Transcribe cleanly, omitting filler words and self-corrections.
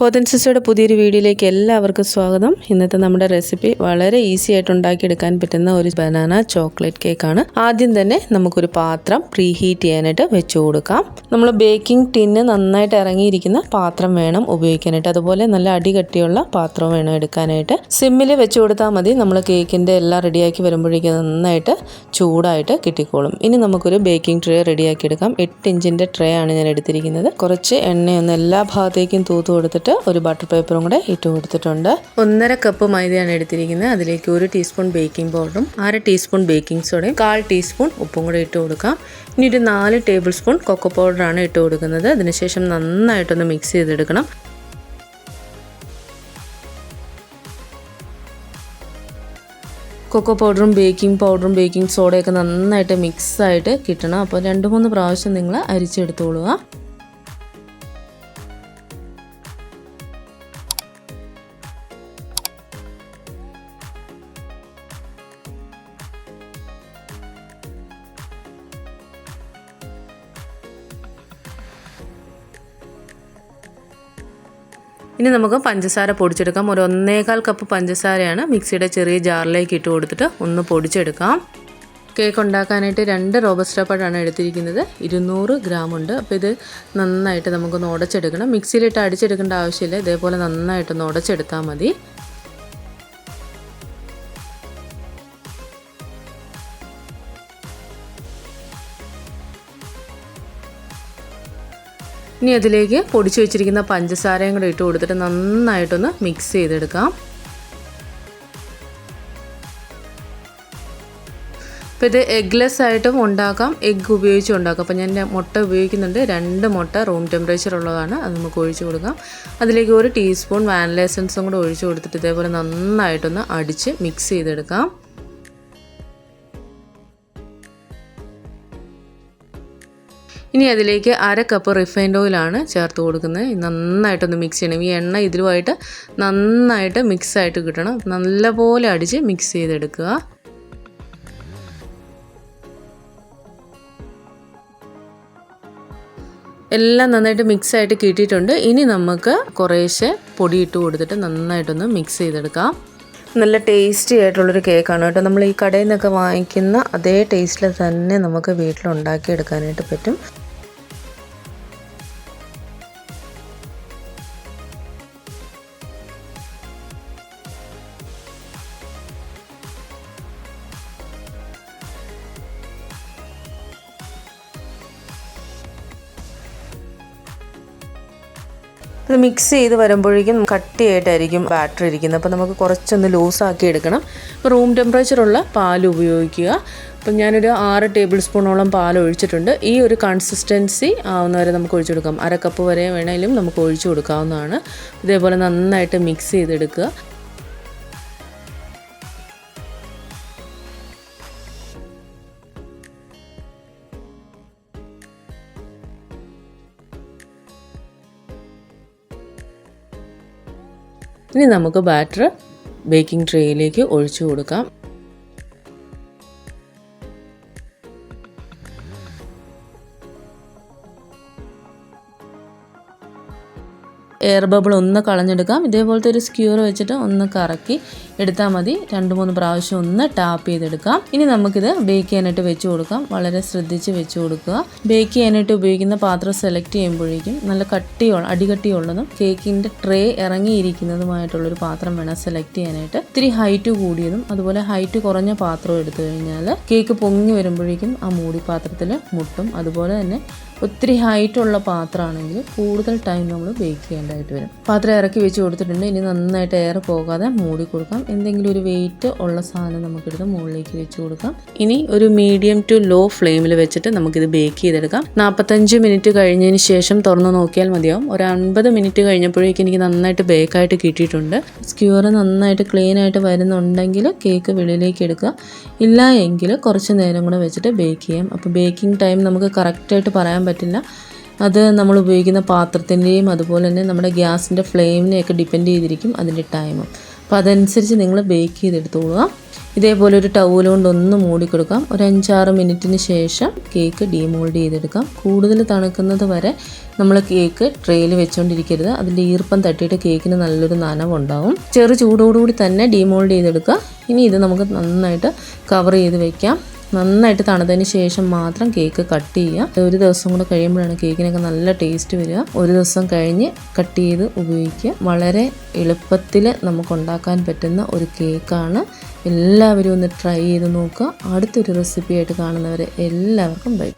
പോതൻസിസയുടെ പുതിയൊരു വീഡിയോയിലേക്ക് എല്ലാവർക്കും സ്വാഗതം. ഇന്നത്തെ നമ്മുടെ റെസിപ്പി വളരെ ഈസി ആയിട്ട് ഉണ്ടാക്കിയെടുക്കാൻ പറ്റുന്ന ഒരു ബനാന ചോക്ലേറ്റ് കേക്കാണ്. ആദ്യം തന്നെ നമുക്കൊരു പാത്രം പ്രീ ഹീറ്റ് ചെയ്യാനായിട്ട് വെച്ചു കൊടുക്കാം. നമ്മൾ ബേക്കിംഗ് ടിന്ന് നന്നായിട്ട് ഇറങ്ങിയിരിക്കുന്ന പാത്രം വേണം ഉപയോഗിക്കാനായിട്ട്. അതുപോലെ നല്ല അടികട്ടിയുള്ള പാത്രം വേണം എടുക്കാനായിട്ട്. സിമ്മിൽ വെച്ച് കൊടുത്താൽ മതി. നമ്മൾ കേക്കിൻ്റെ എല്ലാം റെഡിയാക്കി വരുമ്പോഴേക്കും നന്നായിട്ട് ചൂടായിട്ട് കിട്ടിക്കോളും. ഇനി നമുക്കൊരു ബേക്കിംഗ് ട്രേ റെഡിയാക്കി എടുക്കാം. 8 ഇഞ്ചിൻ്റെ ട്രേ ആണ് ഞാൻ എടുത്തിരിക്കുന്നത്. കുറച്ച് എണ്ണയൊന്ന് എല്ലാ ഭാഗത്തേക്കും തൂത്ത് കൊടുത്തിട്ട് ഒരു ബട്ടർ പേപ്പറും കൂടെ ഇട്ട് കൊടുത്തിട്ടുണ്ട്. 1.5 കപ്പ് മൈദയാണ് എടുത്തിരിക്കുന്നത്. അതിലേക്ക് 1 ടീസ്പൂൺ ബേക്കിംഗ് പൗഡറും 1/2 ടീസ്പൂൺ ബേക്കിംഗ് സോഡയും 1/4 ടീസ്പൂൺ ഉപ്പും കൂടെ ഇട്ട് കൊടുക്കാം. ഇനി ഒരു 4 ടേബിൾ സ്പൂൺ കൊക്കോ പൗഡറാണ് ഇട്ട് കൊടുക്കുന്നത്. അതിനുശേഷം നന്നായിട്ടൊന്ന് മിക്സ് ചെയ്തെടുക്കണം. കൊക്കോ പൗഡറും ബേക്കിംഗ് സോഡയൊക്കെ നന്നായിട്ട് മിക്സായിട്ട് കിട്ടണം. അപ്പോൾ 2-3 പ്രാവശ്യം നിങ്ങൾ അരിച്ചെടുത്തോളുക. ഇനി നമുക്ക് പഞ്ചസാര പൊടിച്ചെടുക്കാം. ഒരു 1.25 കപ്പ് പഞ്ചസാരയാണ് മിക്സിയുടെ ചെറിയ ജാറിലേക്ക് ഇട്ട് കൊടുത്തിട്ട് ഒന്ന് പൊടിച്ചെടുക്കാം. കേക്ക് ഉണ്ടാക്കാനായിട്ട് 2 റോബസ്റ്റ പഴമാണ് എടുത്തിരിക്കുന്നത്. 200 ഗ്രാം ഉണ്ട്. അപ്പോൾ ഇത് നന്നായിട്ട് നമുക്കൊന്ന് ഉടച്ചെടുക്കണം. മിക്സിയിലിട്ട് അടിച്ചെടുക്കേണ്ട ആവശ്യമില്ല. ഇതേപോലെ നന്നായിട്ടൊന്ന് ഉടച്ചെടുത്താൽ മതി. ഇനി അതിലേക്ക് പൊടിച്ചു വെച്ചിരിക്കുന്ന പഞ്ചസാരയും കൂടെ ഇട്ട് കൊടുത്തിട്ട് നന്നായിട്ടൊന്ന് മിക്സ് ചെയ്തെടുക്കാം. അപ്പോൾ ഇത് എഗ്ലെസ് ആയിട്ടും ഉണ്ടാക്കാം, എഗ്ഗ് ഉപയോഗിച്ചും ഉണ്ടാക്കാം. അപ്പോൾ ഞാൻ മുട്ട ഉപയോഗിക്കുന്നുണ്ട്. 2 മുട്ട റൂം ടെമ്പറേച്ചർ ഉള്ളതാണ്. അത് നമുക്ക് ഒഴിച്ചു കൊടുക്കാം. അതിലേക്ക് 1 ടീസ്പൂൺ വാനില എസൻസും കൂടെ ഒഴിച്ചു കൊടുത്തിട്ട് ഇതേപോലെ നന്നായിട്ടൊന്ന് അടിച്ച് മിക്സ് ചെയ്തെടുക്കാം. ഇനി അതിലേക്ക് 1/2 കപ്പ് റിഫൈൻഡ് ഓയിലാണ് ചേർത്ത് കൊടുക്കുന്നത്. നന്നായിട്ടൊന്ന് മിക്സ് ചെയ്യണം. ഈ എണ്ണ ഇതിലുമായിട്ട് നന്നായിട്ട് മിക്സായിട്ട് കിട്ടണം. നല്ലപോലെ അടിച്ച് മിക്സ് ചെയ്തെടുക്കുക. എല്ലാം നന്നായിട്ട് മിക്സായിട്ട് കിട്ടിയിട്ടുണ്ട്. ഇനി നമുക്ക് കുറേശ്ശെ പൊടിയിട്ട് കൊടുത്തിട്ട് നന്നായിട്ടൊന്ന് മിക്സ് ചെയ്തെടുക്കാം. നല്ല ടേസ്റ്റി ആയിട്ടുള്ളൊരു കേക്കാണ് കേട്ടോ. നമ്മൾ ഈ കടയിൽ നിന്നൊക്കെ വാങ്ങിക്കുന്ന അതേ ടേസ്റ്റിൽ തന്നെ നമുക്ക് വീട്ടിലുണ്ടാക്കിയെടുക്കാനായിട്ട് പറ്റും. ഇത് മിക്സ് ചെയ്ത് വരുമ്പോഴേക്കും കട്ടിയായിട്ടായിരിക്കും ബാറ്റർ ഇരിക്കുന്നത്. അപ്പോൾ നമുക്ക് കുറച്ചൊന്ന് ലൂസാക്കി എടുക്കണം. അപ്പോൾ റൂം ടെമ്പറേച്ചറുള്ള പാൽ ഉപയോഗിക്കുക. അപ്പം ഞാനൊരു 6 ടേബിൾ സ്പൂണോളം പാൽ ഒഴിച്ചിട്ടുണ്ട്. ഈ ഒരു കൺസിസ്റ്റൻസി ആവുന്നവരെ നമുക്ക് ഒഴിച്ചു കൊടുക്കാം. 1/2 കപ്പ് വരെ വേണമെങ്കിലും നമുക്ക് ഒഴിച്ചു കൊടുക്കാവുന്നതാണ്. ഇതേപോലെ നന്നായിട്ട് മിക്സ് ചെയ്തെടുക്കുക. ഇനി നമുക്ക് ബാറ്റർ ബേക്കിംഗ് ട്രേയിലേക്ക് ഒഴിച്ചു കൊടുക്കാം. എയർ ബബിൾ ഒന്ന് കളഞ്ഞെടുക്കാം. ഇതേപോലത്തെ ഒരു സ്ക്യൂർ വെച്ചിട്ട് ഒന്ന് കറക്കി എടുത്താൽ മതി. 2-3 പ്രാവശ്യം ഒന്ന് ടാപ്പ് ചെയ്തെടുക്കാം. ഇനി നമുക്കിത് ബേക്ക് ചെയ്യാനായിട്ട് വെച്ച് കൊടുക്കാം. വളരെ ശ്രദ്ധിച്ച് വെച്ച് കൊടുക്കുക. ബേക്ക് ചെയ്യാനായിട്ട് ഉപയോഗിക്കുന്ന പാത്രം സെലക്ട് ചെയ്യുമ്പോഴേക്കും നല്ല അടികട്ടിയുള്ളതും കേക്കിൻ്റെ ട്രേ ഇറങ്ങിയിരിക്കുന്നതുമായിട്ടുള്ളൊരു പാത്രം വേണം സെലക്ട് ചെയ്യാനായിട്ട്. ഇത്തിരി ഹൈറ്റ് കൂടിയതും അതുപോലെ ഹൈറ്റ് കുറഞ്ഞ പാത്രവും എടുത്തു കഴിഞ്ഞാൽ കേക്ക് പൊങ്ങി വരുമ്പോഴേക്കും ആ മൂടി പാത്രത്തിൽ മുട്ടും. അതുപോലെ തന്നെ ഒത്തിരി ഹൈറ്റുള്ള പാത്രമാണെങ്കിൽ കൂടുതൽ ടൈം നമ്മൾ ബേക്ക് ചെയ്യേണ്ടതായിട്ട് വരും. പാത്രം ഇറക്കി വെച്ച് കൊടുത്തിട്ടുണ്ട്. ഇനി നന്നായിട്ട് എയർ പോകാതെ മൂടി കൊടുക്കാം. എന്തെങ്കിലും ഒരു വെയിറ്റ് ഉള്ള സാധനം നമുക്കെടുത്ത് മുകളിലേക്ക് വെച്ച് കൊടുക്കാം. ഇനി ഒരു മീഡിയം ടു ലോ ഫ്ലെയിമിൽ വെച്ചിട്ട് നമുക്കിത് ബേക്ക് ചെയ്തെടുക്കാം. 45 മിനിറ്റ് കഴിഞ്ഞതിന് ശേഷം തുറന്ന് നോക്കിയാൽ മതിയാവും. ഒരു 50 മിനിറ്റ് കഴിഞ്ഞപ്പോഴേക്കും എനിക്ക് നന്നായിട്ട് ബേക്കായിട്ട് കിട്ടിയിട്ടുണ്ട്. സ്ക്യൂർ നന്നായിട്ട് ക്ലീൻ ആയിട്ട് വരുന്നുണ്ടെങ്കിൽ കേക്ക് വെളിയിലേക്ക് എടുക്കുക. ഇല്ല എങ്കിൽ കുറച്ച് നേരം കൂടെ വെച്ചിട്ട് ബേക്ക് ചെയ്യാം. അപ്പോൾ ബേക്കിംഗ് ടൈം നമുക്ക് കറക്റ്റായിട്ട് പറയാൻ പറ്റില്ല. അത് നമ്മൾ ഉപയോഗിക്കുന്ന പാത്രത്തിൻ്റെയും അതുപോലെ തന്നെ നമ്മുടെ ഗ്യാസിൻ്റെ ഫ്ലെയിമിനെയൊക്കെ ഡിപ്പെൻഡ് ചെയ്തിരിക്കും അതിൻ്റെ ടൈമും. അപ്പോൾ അതനുസരിച്ച് നിങ്ങൾ ബേക്ക് ചെയ്തെടുത്തോളുക. ഇതേപോലെ ഒരു ടവൽ കൊണ്ട് ഒന്ന് മൂടിക്കൊടുക്കാം. ഒരു 5-6 മിനിറ്റിന് ശേഷം കേക്ക് ഡീമോൾഡ് ചെയ്തെടുക്കാം. കൂടുതൽ തണുക്കുന്നത് വരെ നമ്മൾ കേക്ക് ട്രേയിൽ വെച്ചുകൊണ്ടിരിക്കരുത്. അതിൻ്റെ ഈർപ്പം തട്ടിയിട്ട് കേക്കിന് നല്ലൊരു നനവുണ്ടാവും. ചെറു ചൂടോടുകൂടി തന്നെ ഡീമോൾഡ് ചെയ്തെടുക്കുക. ഇനി ഇത് നമുക്ക് നന്നായിട്ട് കവർ ചെയ്ത് വെക്കാം. നന്നായിട്ട് തണുത്തതിന് ശേഷം മാത്രം കേക്ക് കട്ട് ചെയ്യുക. ഒരു ദിവസം കൂടെ കഴിയുമ്പോഴാണ് കേക്കിനൊക്കെ നല്ല ടേസ്റ്റ് വരിക. ഒരു ദിവസം കഴിഞ്ഞ് കട്ട് ചെയ്ത് ഉപയോഗിക്കുക. വളരെ എളുപ്പത്തിൽ നമുക്ക് ഉണ്ടാക്കാൻ പറ്റുന്ന ഒരു കേക്കാണ്. എല്ലാവരും ഒന്ന് ട്രൈ ചെയ്ത് നോക്കുക. അടുത്തൊരു റെസിപ്പിയായിട്ട് കാണുന്നവരെ എല്ലാവർക്കും ബൈ.